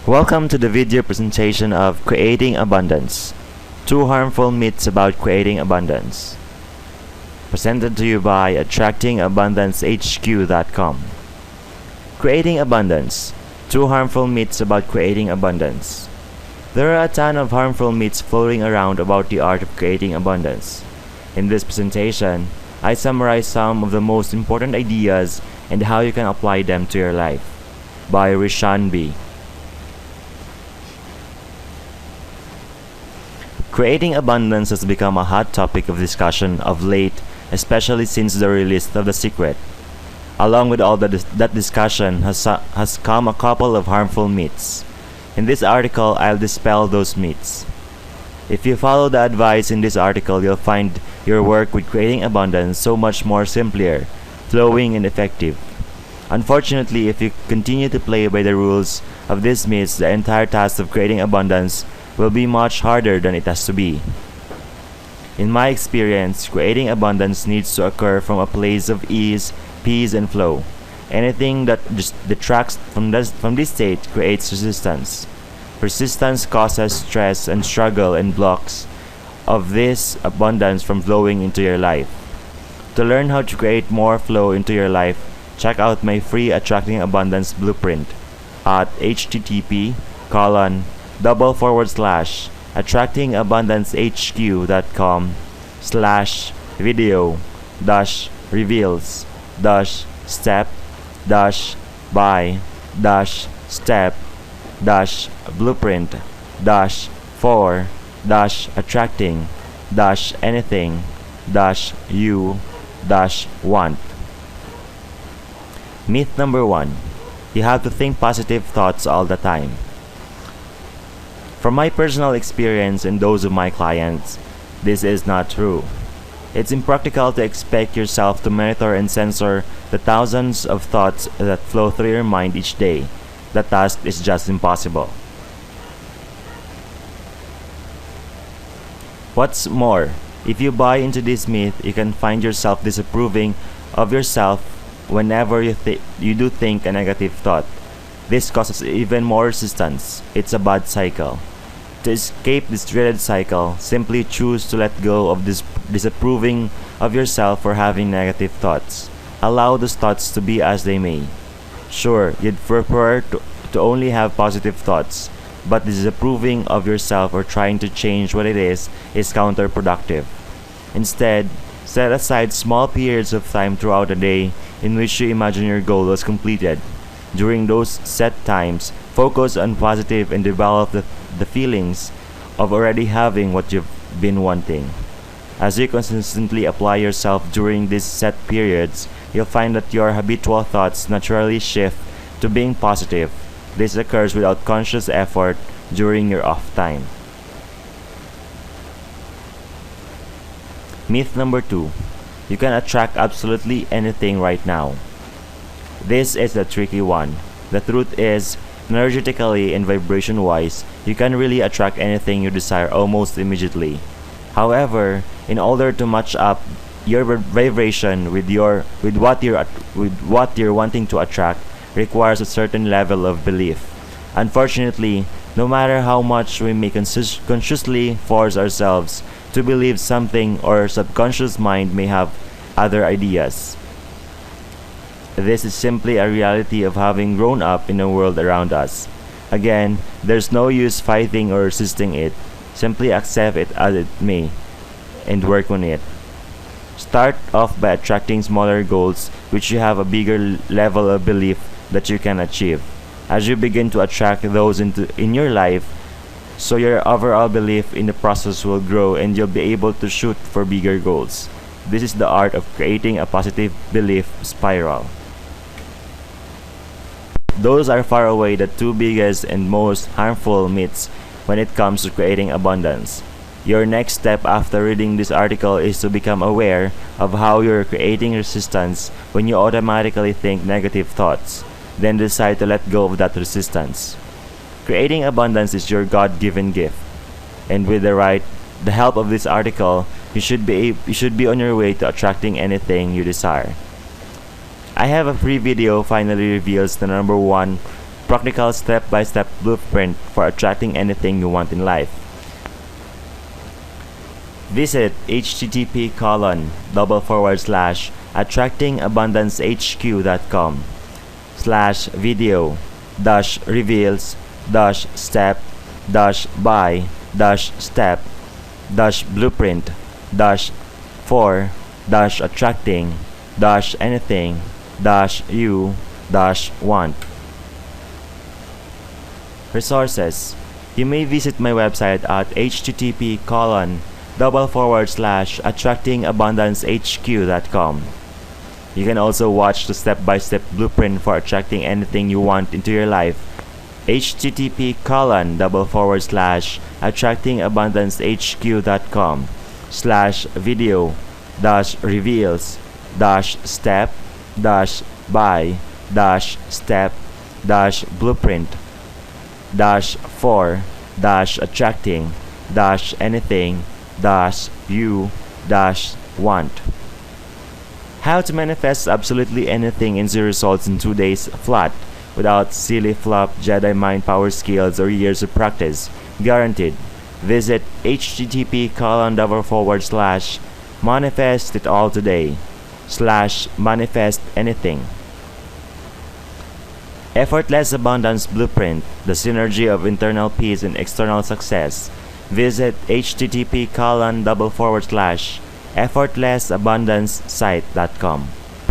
Welcome to the video presentation of Creating Abundance. Two harmful myths about creating abundance. Presented to you by AttractingAbundanceHQ.com. Creating abundance. Two harmful myths about creating abundance. There are a ton of harmful myths floating around about the art of creating abundance. In this presentation, I summarize some of the most important ideas and how you can apply them to your life. By Rishan B. Creating abundance has become a hot topic of discussion of late, especially since the release of The Secret. Along with all that discussion has come a couple of harmful myths. In this article, I'll dispel those myths. If you follow the advice in this article, you'll find your work with creating abundance so much more simpler, flowing, and effective. Unfortunately, if you continue to play by the rules of these myths, the entire task of creating abundance will be much harder than it has to be. In my experience, creating abundance needs to occur from a place of ease, peace, and flow. Anything that just detracts from this state creates resistance. Persistence causes stress and struggle and blocks of this abundance from flowing into your life. To learn how to create more flow into your life, check out my free Attracting Abundance Blueprint at http://video-reveals-step-by-step-blueprint-for-you-want. Myth number 1. You have to think positive thoughts all the time. From my personal experience and those of my clients, this is not true. It's impractical to expect yourself to monitor and censor the thousands of thoughts that flow through your mind each day. The task is just impossible. What's more, if you buy into this myth, you can find yourself disapproving of yourself whenever you do think a negative thought. This causes even more resistance. It's a bad cycle. To escape this dreaded cycle, simply choose to let go of disapproving of yourself for having negative thoughts. Allow those thoughts to be as they may. Sure, you'd prefer to only have positive thoughts, but disapproving of yourself or trying to change what it is counterproductive. Instead, set aside small periods of time throughout the day in which you imagine your goal was completed. During those set times, focus on positive and develop the feelings of already having what you've been wanting. As you consistently apply yourself during these set periods, you'll find that your habitual thoughts naturally shift to being positive. This occurs without conscious effort during your off time. Myth number 2. You can attract absolutely anything right now. This is the tricky one. The truth is, energetically and vibration-wise, you can really attract anything you desire almost immediately. However, in order to match up your vibration with what you're wanting to attract requires a certain level of belief. Unfortunately, no matter how much we may consciously force ourselves to believe something, our subconscious mind may have other ideas. This is simply a reality of having grown up in the world around us. Again, there's no use fighting or resisting it. Simply accept it as it may and work on it. Start off by attracting smaller goals which you have a bigger level of belief that you can achieve. As you begin to attract those in your life, so your overall belief in the process will grow and you'll be able to shoot for bigger goals. This is the art of creating a positive belief spiral. Those are far away the two biggest and most harmful myths when it comes to creating abundance. Your next step after reading this article is to become aware of how you're creating resistance when you automatically think negative thoughts. Then decide to let go of that resistance. Creating abundance is your God-given gift. And with the help of this article, you should be on your way to attracting anything you desire. I have a free video finally reveals the number one practical step-by-step blueprint for attracting anything you want in life. Visit http://video-reveals-step-by-step-blueprint-for-anything-you-want. Resources. You may visit my website at http://attractingabundancehq.com. You can also watch the step-by-step blueprint for attracting anything you want into your life. http://attractingabundancehq.com/video-step-by-step-blueprint-for-anything-you-want. How to manifest absolutely anything and see results in 2 days flat without silly flop Jedi mind power skills or years of practice. Guaranteed. Visit http://manifestitalltoday/manifest anything. Effortless Abundance Blueprint, the synergy of internal peace and external success. Visit http://effortlessabundancesite.com.